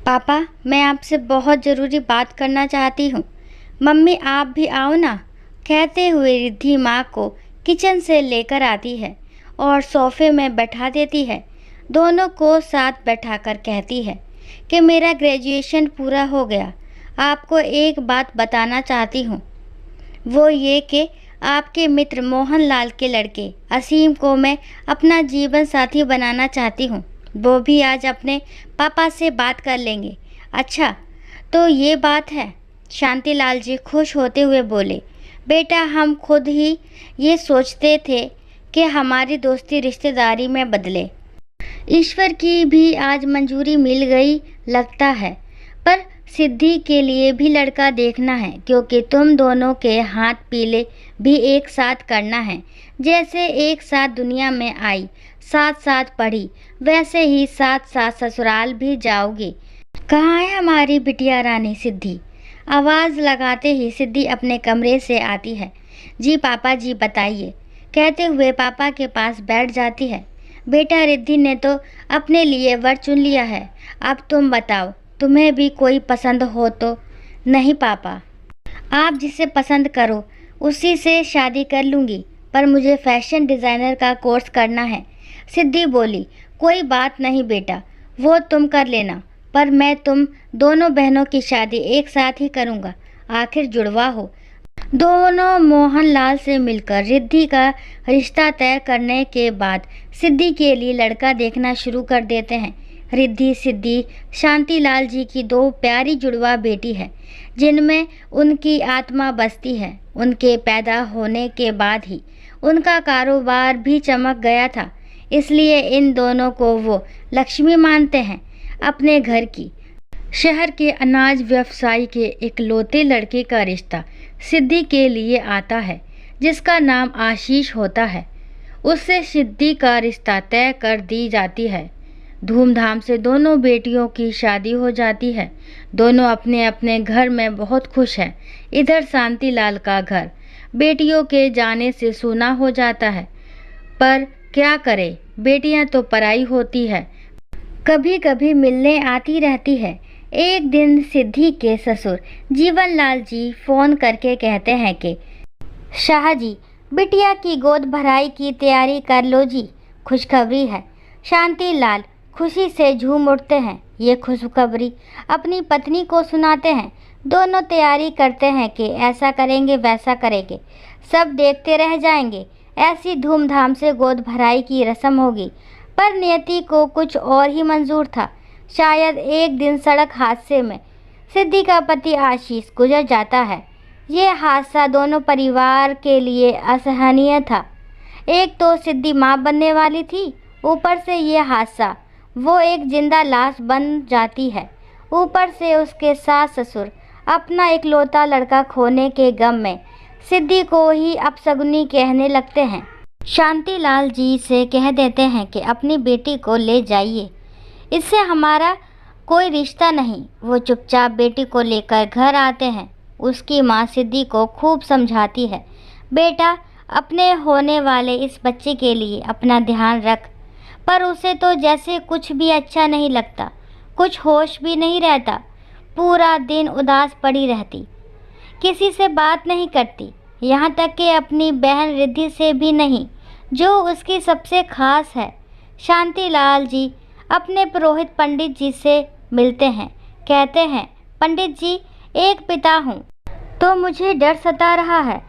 पापा, मैं आपसे बहुत ज़रूरी बात करना चाहती हूँ। मम्मी आप भी आओ ना, कहते हुए रिद्धि माँ को किचन से लेकर आती है और सोफे में बैठा देती है। दोनों को साथ बैठाकर कहती है कि मेरा ग्रेजुएशन पूरा हो गया। आपको एक बात बताना चाहती हूँ, वो ये कि आपके मित्र मोहनलाल के लड़के असीम को मैं अपना जीवन साथी बनाना चाहती हूँ। वो भी आज अपने पापा से बात कर लेंगे। अच्छा, तो ये बात है। शांतिलाल जी खुश होते हुए बोले, बेटा हम खुद ही ये सोचते थे कि हमारी दोस्ती रिश्तेदारी में बदले। ईश्वर की भी आज मंजूरी मिल गई लगता है, पर सिद्धि के लिए भी लड़का देखना है, क्योंकि तुम दोनों के हाथ पीले भी एक साथ करना है। जैसे एक साथ दुनिया में आई, साथ साथ पढ़ी, वैसे ही साथ साथ ससुराल भी जाओगे। कहाँ है हमारी बिटिया रानी सिद्धि? आवाज़ लगाते ही सिद्धि अपने कमरे से आती है। जी पापा जी बताइए, कहते हुए पापा के पास बैठ जाती है। बेटा रिद्धि ने तो अपने लिए वर चुन लिया है, अब तुम बताओ तुम्हें भी कोई पसंद हो तो? नहीं पापा, आप जिसे पसंद करो उसी से शादी कर लूँगी, पर मुझे फैशन डिज़ाइनर का कोर्स करना है। सिद्धि बोली, कोई बात नहीं बेटा, वो तुम कर लेना, पर मैं तुम दोनों बहनों की शादी एक साथ ही करूँगा, आखिर जुड़वा हो। दोनों मोहनलाल से मिलकर रिद्धि का रिश्ता तय करने के बाद सिद्धि के लिए लड़का देखना शुरू कर देते हैं। रिद्धि सिद्धि शांतिलाल जी की दो प्यारी जुड़वा बेटी है, जिनमें उनकी आत्मा बसती है। उनके पैदा होने के बाद ही उनका कारोबार भी चमक गया था, इसलिए इन दोनों को वो लक्ष्मी मानते हैं अपने घर की। शहर के अनाज व्यवसायी के इकलौते लड़के का रिश्ता सिद्धि के लिए आता है, जिसका नाम आशीष होता है। उससे सिद्धि का रिश्ता तय कर दी जाती है। धूमधाम से दोनों बेटियों की शादी हो जाती है। दोनों अपने अपने घर में बहुत खुश हैं। इधर शांतिलाल का घर बेटियों के जाने से सूना हो जाता है, पर क्या करे, बेटियां तो पराई होती है, कभी कभी मिलने आती रहती है। एक दिन सिद्धि के ससुर जीवनलाल जी फोन करके कहते हैं कि शाह जी, बिटिया की गोद भराई की तैयारी कर लो जी, खुशखबरी है। शांतिलाल खुशी से झूम उठते हैं। ये खुशखबरी अपनी पत्नी को सुनाते हैं। दोनों तैयारी करते हैं कि ऐसा करेंगे वैसा करेंगे, सब देखते रह जाएंगे। ऐसी धूमधाम से गोद भराई की रस्म होगी, पर नियति को कुछ और ही मंजूर था। शायद एक दिन सड़क हादसे में सिद्धि का पति आशीष गुजर जाता है। ये हादसा दोनों परिवार के लिए असहनीय था। एक तो सिद्धि माँ बनने वाली थी, ऊपर से ये हादसा, वो एक जिंदा लाश बन जाती है। ऊपर से उसके सास ससुर अपना इकलौता लड़का खोने के गम में सिद्धि को ही अपशगुनी कहने लगते हैं। शांतिलाल जी से कह देते हैं कि अपनी बेटी को ले जाइए, इससे हमारा कोई रिश्ता नहीं। वो चुपचाप बेटी को लेकर घर आते हैं। उसकी माँ सिद्धि को खूब समझाती है, बेटा अपने होने वाले इस बच्चे के लिए अपना ध्यान रख। पर उसे तो जैसे कुछ भी अच्छा नहीं लगता, कुछ होश भी नहीं रहता। पूरा दिन उदास पड़ी रहती, किसी से बात नहीं करती, यहाँ तक कि अपनी बहन रिद्धि से भी नहीं, जो उसकी सबसे खास है। शांतिलाल जी अपने पुरोहित पंडित जी से मिलते हैं। कहते हैं, पंडित जी, एक पिता हूँ तो मुझे डर सता रहा है।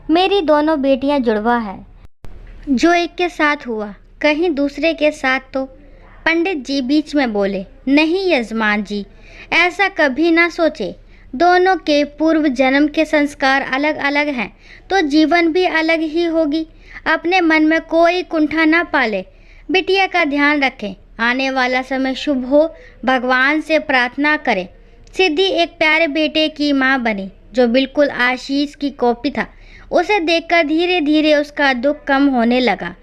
मेरी दोनों बेटियाँ जुड़वा है, जो एक के साथ हुआ कहीं दूसरे के साथ तो? पंडित जी बीच में बोले, नहीं यजमान जी, ऐसा कभी ना सोचे। दोनों के पूर्व जन्म के संस्कार अलग अलग हैं, तो जीवन भी अलग ही होगी। अपने मन में कोई कुंठा ना पाले, बिटिया का ध्यान रखें, आने वाला समय शुभ हो, भगवान से प्रार्थना करें। सिद्धि एक प्यारे बेटे की माँ बनी, जो बिल्कुल आशीष की कॉपी था। उसे देखकर धीरे धीरे उसका दुख कम होने लगा,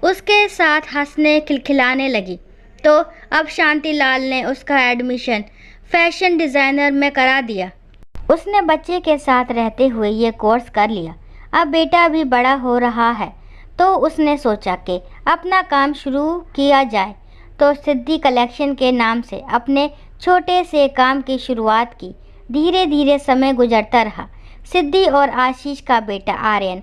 उसके साथ हंसने खिलखिलाने लगी। तो अब शांतिलाल ने उसका एडमिशन फैशन डिज़ाइनर में करा दिया। उसने बच्चे के साथ रहते हुए ये कोर्स कर लिया। अब बेटा भी बड़ा हो रहा है, तो उसने सोचा कि अपना काम शुरू किया जाए। तो सिद्धि कलेक्शन के नाम से अपने छोटे से काम की शुरुआत की। धीरे धीरे समय गुजरता रहा। सिद्धि और आशीष का बेटा आर्यन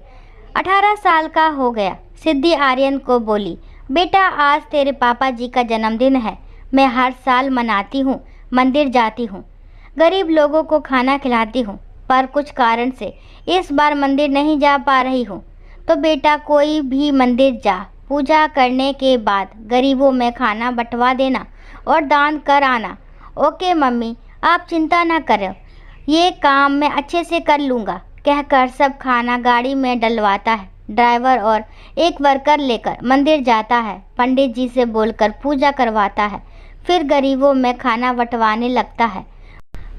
18 साल का हो गया। सिद्धि आर्यन को बोली, बेटा आज तेरे पापा जी का जन्मदिन है। मैं हर साल मनाती हूँ, मंदिर जाती हूँ, गरीब लोगों को खाना खिलाती हूँ, पर कुछ कारण से इस बार मंदिर नहीं जा पा रही हूँ। तो बेटा कोई भी मंदिर जा, पूजा करने के बाद गरीबों में खाना बंटवा देना और दान कर आना। ओके मम्मी, आप चिंता ना करो, ये काम मैं अच्छे से कर लूँगा, कहकर सब खाना गाड़ी में डलवाता है। ड्राइवर और एक वर्कर लेकर मंदिर जाता है। पंडित जी से बोलकर पूजा करवाता है, फिर गरीबों में खाना बंटवाने लगता है।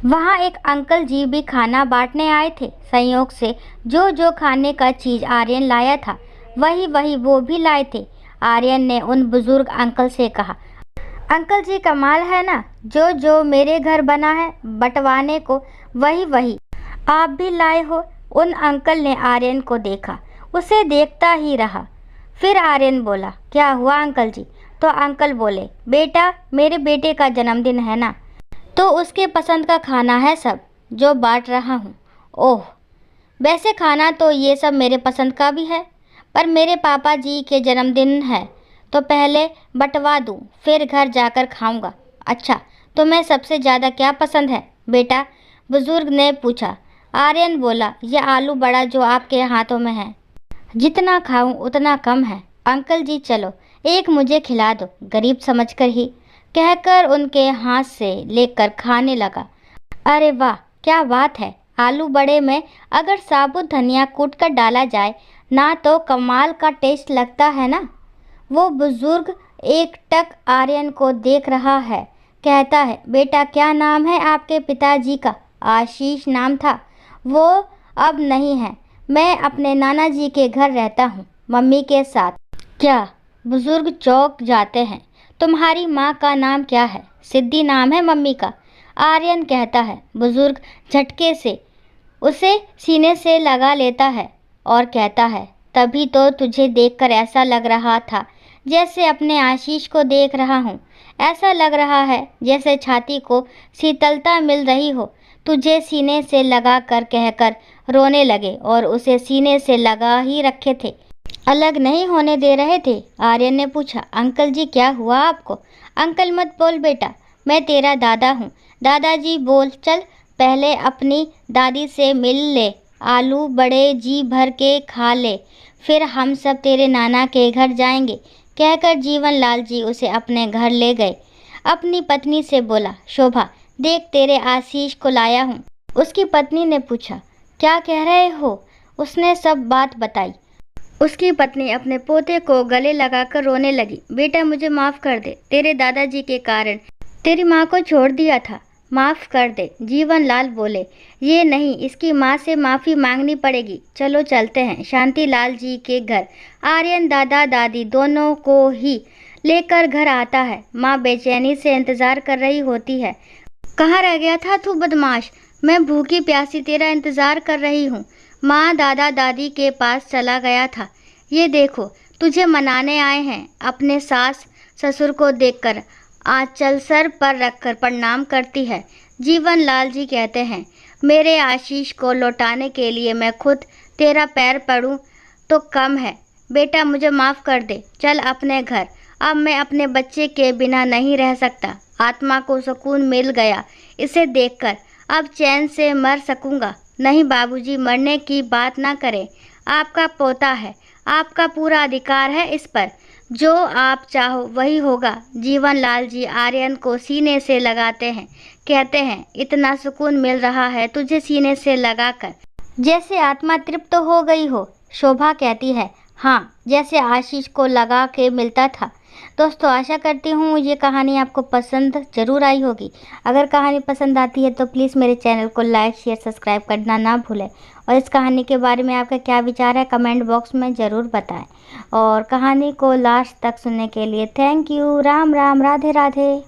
वहाँ एक अंकल जी भी खाना बांटने आए थे। संयोग से जो जो खाने का चीज़ आर्यन लाया था वही वही वो भी लाए थे। आर्यन ने उन बुजुर्ग अंकल से कहा, अंकल जी कमाल है ना, जो जो मेरे घर बना है बंटवाने को वही वही आप भी लाए हो। उन अंकल ने आर्यन को देखा, उसे देखता ही रहा। फिर आर्यन बोला, क्या हुआ अंकल जी? तो अंकल बोले, बेटा मेरे बेटे का जन्मदिन है ना, तो उसके पसंद का खाना है सब जो बांट रहा हूँ। ओह, वैसे खाना तो ये सब मेरे पसंद का भी है, पर मेरे पापा जी के जन्मदिन है तो पहले बंटवा दूँ, फिर घर जाकर खाऊंगा। अच्छा, तुम्हें सबसे ज़्यादा क्या पसंद है बेटा? बुजुर्ग ने पूछा। आर्यन बोला, ये आलू बड़ा जो आपके हाथों में है, जितना खाऊं उतना कम है। अंकल जी चलो एक मुझे खिला दो, गरीब समझकर ही, कहकर उनके हाथ से लेकर खाने लगा। अरे वाह, क्या बात है! आलू बड़े में अगर साबुत धनिया कूटकर डाला जाए ना तो कमाल का टेस्ट लगता है ना। वो बुजुर्ग एकटक आर्यन को देख रहा है, कहता है, बेटा क्या नाम है आपके पिताजी का? आशीष नाम था। वो अब नहीं है। मैं अपने नाना जी के घर रहता हूँ, मम्मी के साथ। क्या? बुजुर्ग चौंक जाते हैं। तुम्हारी माँ का नाम क्या है? सिद्धि नाम है मम्मी का, आर्यन कहता है। बुजुर्ग झटके से उसे सीने से लगा लेता है और कहता है, तभी तो तुझे देखकर ऐसा लग रहा था जैसे अपने आशीष को देख रहा हूँ। ऐसा लग रहा है जैसे छाती को शीतलता मिल रही हो। तुझे सीने से लगा कर कहकर रोने लगे और उसे सीने से लगा ही रखे थे, अलग नहीं होने दे रहे थे। आर्यन ने पूछा, अंकल जी क्या हुआ आपको? अंकल मत बोल बेटा, मैं तेरा दादा हूँ। दादाजी बोल चल, पहले अपनी दादी से मिल ले, आलू बड़े जी भर के खा ले, फिर हम सब तेरे नाना के घर जाएंगे, कहकर जीवन लाल जी उसे अपने घर ले गए। अपनी पत्नी से बोला, शोभा देख तेरे आशीष को लाया हूँ। उसकी पत्नी ने पूछा, क्या कह रहे हो? उसने सब बात बताई। उसकी पत्नी अपने पोते को गले लगाकर रोने लगी। बेटा मुझे माफ़ कर दे, तेरे दादाजी के कारण तेरी माँ को छोड़ दिया था, माफ़ कर दे। जीवन लाल बोले, ये नहीं, इसकी माँ से माफ़ी मांगनी पड़ेगी। चलो चलते हैं शांति लाल जी के घर। आर्यन दादा दादी दोनों को ही लेकर घर आता है। माँ बेचैनी से इंतज़ार कर रही होती है। कहाँ रह गया था तू बदमाश? मैं भूखी प्यासी तेरा इंतज़ार कर रही हूँ। माँ दादा दादी के पास चला गया था। ये देखो तुझे मनाने आए हैं। अपने सास ससुर को देखकर आंचल सर पर रखकर प्रणाम करती है। जीवन लाल जी कहते हैं, मेरे आशीष को लौटाने के लिए मैं खुद तेरा पैर पड़ूं तो कम है। बेटा मुझे माफ़ कर दे, चल अपने घर। अब मैं अपने बच्चे के बिना नहीं रह सकता। आत्मा को सुकून मिल गया इसे देखकर, अब चैन से मर सकूंगा। नहीं बाबूजी, मरने की बात ना करें, आपका पोता है, आपका पूरा अधिकार है इस पर। जो आप चाहो वही होगा। जीवन लाल जी आर्यन को सीने से लगाते हैं, कहते हैं, इतना सुकून मिल रहा है तुझे सीने से लगाकर, जैसे आत्मा तृप्त हो गई हो। शोभा कहती है, हाँ, जैसे आशीष को लगा के मिलता था। दोस्तों आशा करती हूँ ये कहानी आपको पसंद ज़रूर आई होगी। अगर कहानी पसंद आती है तो प्लीज़ मेरे चैनल को लाइक शेयर सब्सक्राइब करना ना भूलें। और इस कहानी के बारे में आपका क्या विचार है कमेंट बॉक्स में ज़रूर बताएं। और कहानी को लास्ट तक सुनने के लिए थैंक यू। राम राम, राधे राधे।